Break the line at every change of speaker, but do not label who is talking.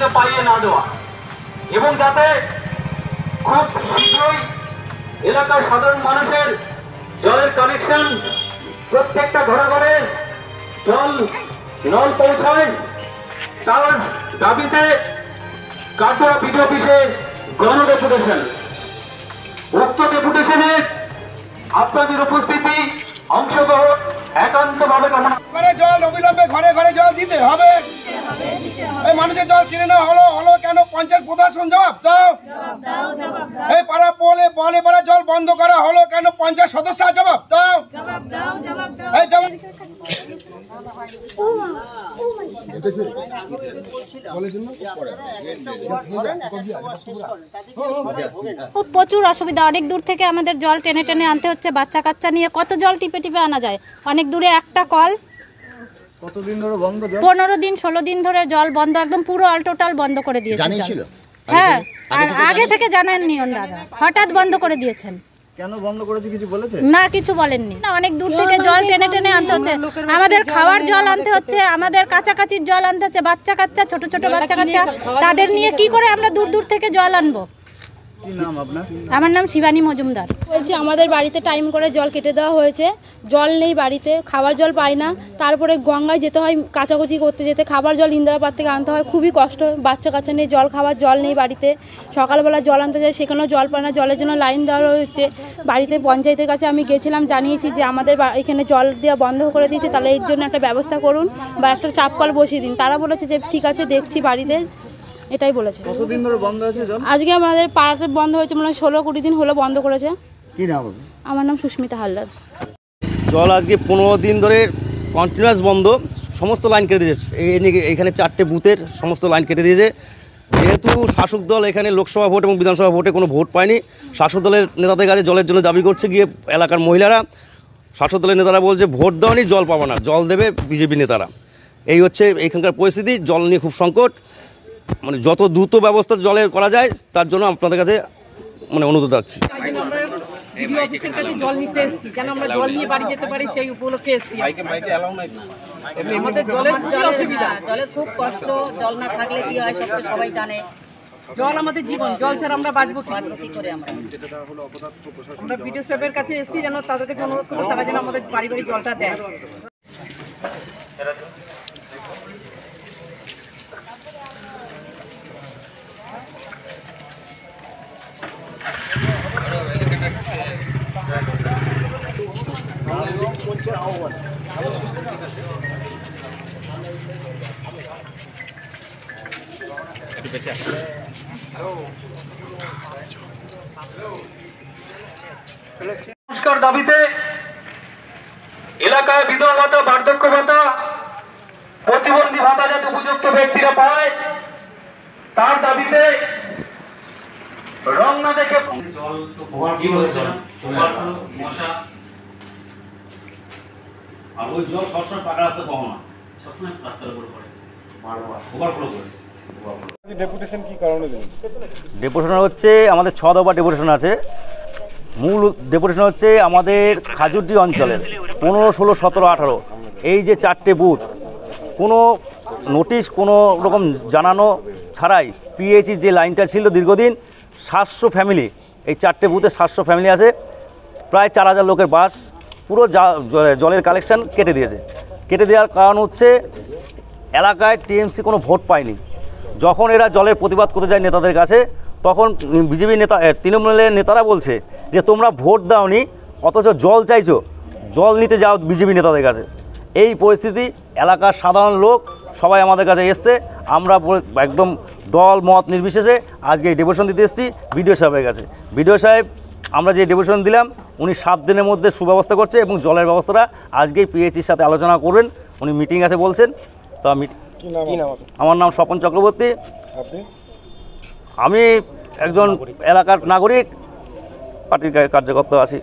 যাতে পাইয়ে না দেওয়া এবং যাতে খুব শীঘ্রই এলাকার সাধারণ মানুষের জলের কানেকশন প্রত্যেকটা ঘরে ঘরে জল নল পৌঁছায় তার দাবিতে কাটোয়া বিডিও অফিসে গণডেপুটেশন। উক্ত ডেপুটেশনে আপনাদের উপস্থিতি অংশগ্রহণ একান্তভাবে কামনা।
জল অবিলম্বে ঘরে ঘরে জল দিতে হবে। এই মানুষের জল কিনে না হলো কেন? পঞ্চায়েত প্রশাসন জবাব দাও। এই পাড়া বলে পাড়া জল বন্ধ করা হলো কেন? পঞ্চায়েত সদস্য জবাব দাও। এই জবাব
প্রচুর অসুবিধা। অনেক দূর থেকে আমাদের জল টেনে টেনে আনতে হচ্ছে। বাচ্চা কাচ্চা নিয়ে কত জল টিপে টিপে আনা যায়? অনেক দূরে একটা কল।
কতদিন ধরে বন্ধ?
15 দিন 16 দিন ধরে জল বন্ধ, একদম পুরো অল টোটাল বন্ধ করে দিয়েছে। হ্যাঁ, আগে থেকে জানাননি ওনারা, হঠাৎ বন্ধ করে দিয়েছেন।
কেন বন্ধ করেছে কিছু বলেছে?
না, কিছু বলেননি। অনেক দূর থেকে জল টেনে টেনে আনতে হচ্ছে, আমাদের খাওয়ার জল আনতে হচ্ছে, আমাদের কাছাকাছির জল আনতে হচ্ছে। বাচ্চা কাচ্চা, ছোট ছোট বাচ্চা কাচ্চা, তাদের নিয়ে কি করে আমরা দূর দূর থেকে জল আনবো?
কি নাম আপনার?
আমার নাম শিবানী মজুমদার।
বলছি আমাদের বাড়িতে টাইম করে জল কেটে দেওয়া হয়েছে, জল নেই বাড়িতে, খাবার জল পাই না। তারপরে গঙ্গায় যেতে হয় কাচাকুচি করতে, যেতে খাবার জল ইন্দিরাপাড় থেকে আনতে হয়, খুবই কষ্ট। বাচ্চা কাচ্চা নেই, জল খাবার জল নেই বাড়িতে। সকালবেলা জল আনতে যায়, সেখানেও জল পায় না, জলের জন্য লাইন দেওয়া হয়েছে। বাড়িতে পঞ্চায়েতের কাছে আমি গেছিলাম, জানিয়েছি যে আমাদের এখানে জল দেওয়া বন্ধ করে দিয়েছে, তাহলে এর জন্য একটা ব্যবস্থা করুন বা একটা চাপ কল বসিয়ে দিন। তারা বলেছে যে ঠিক আছে, দেখছি বাড়িতে, এটাই বলেছে।
কতদিন ধরে বন্ধ আছে জল?
আজকে আমাদের পাড়াতে বন্ধ হয়েছে, মানে 16-20 দিন হলো বন্ধ করেছে।
কি নাম?
আমার নাম সুস্মিতা হালদার।
জল আজকে 15 দিন ধরে কন্টিনিউয়াস বন্ধ, সমস্ত লাইন কেটে দিয়েছে। এখানে 4টে বুথের সমস্ত লাইন কেটে দিয়েছে। যেহেতু শাসক দল এখানে লোকসভা ভোট এবং বিধানসভা ভোটে কোনো ভোট পায়নি, শাসক দলের নেতাদের কাছে জলের জন্য দাবি করছে গিয়ে এলাকার মহিলারা। শাসক দলের নেতারা বলছে ভোট দেওয়ানি, জল পাবো না, জল দেবে বিজেপি নেতারা। এই হচ্ছে এখানকার পরিস্থিতি। জল নিয়ে খুব সংকট, মানে যত দ্রুত ব্যবস্থা জলের করা যায় তার জন্য আপনাদের কাছে মানে অনুরোধ রাখছি।
অফিসের কাছে জল নিতে এসেছি, যেন আমরা জল নিয়ে বাড়ি যেতে পারি, সেই উপলক্ষে এসেছি। আমাদের জলের খুব অসুবিধা, জলের খুব কষ্ট। জল না থাকলে কি হয় সব তো সবাই জানে। জল আমাদের জীবন, জল ছাড়া আমরা বাঁচবো কি করে? আমরা বিডিও সাহেবের কাছে এসেছি, যেন তাদেরকে অনুরোধ করবো তারা যেন আমাদের বাড়ি বাড়ি জলটা দেয়।
সংস্কার দাবিতে এলাকায় বিধবা ভাতা, বার্ধক্য ভাতা, প্রতিবন্ধী ভাতা যাতে উপযুক্ত ব্যক্তিরা পায় তার দাবিতে রং না দেখে জল তো মশা,
আর ওই জল সবসময় পাকা রাস্তা পাবো না,
সবসময় রাস্তার উপর পড়ে,
ওভারফ্লো করে।
ডেপুটেশন কি কারণে দেন?
ডেপুটেশন হচ্ছে আমাদের 6 দফা ডেপুটেশন আছে। মূল ডেপুটেশন হচ্ছে আমাদের খাজুরডি অঞ্চলের 15, 16, 17, 18 এই যে 4টে বুথ, কোনো নোটিশ কোনো রকম জানানো ছাড়াই পিএইচই যে লাইনটা ছিল দীর্ঘদিন, 700 ফ্যামিলি, এই 4টে বুথে 700 ফ্যামিলি আছে, প্রায় 4000 লোকের বাস, পুরো জলের কালেকশান কেটে দিয়েছে। কেটে দেওয়ার কারণ হচ্ছে এলাকায় টিএমসি কোনো ভোট পায়নি। যখন এরা জলের প্রতিবাদ করতে যায় নেতাদের কাছে, তখন বিজেপি নেতা, তৃণমূলের নেতারা বলছে যে তোমরা ভোট দাওনি অথচ জল চাইছো, জল নিতে যাও বিজেপি নেতাদের কাছে। এই পরিস্থিতি, এলাকার সাধারণ লোক সবাই আমাদের কাছে এসছে। আমরা একদম দল মত নির্বিশেষে আজকে এই ডেপুটেশন দিতে এসেছি বিডিও সাহেবের কাছে। বিডিও সাহেব আমরা যে ডেপুটেশন দিলাম, উনি 7 দিনের মধ্যে সুব্যবস্থা করছে এবং জলের ব্যবস্থাটা আজকেই পিএইচির সাথে আলোচনা করবেন। উনি মিটিং আছে বলছেন। তো আমার নাম স্বপন চক্রবর্তী। আমি একজন এলাকার নাগরিক, পার্টির কার্যকর্তা আছি।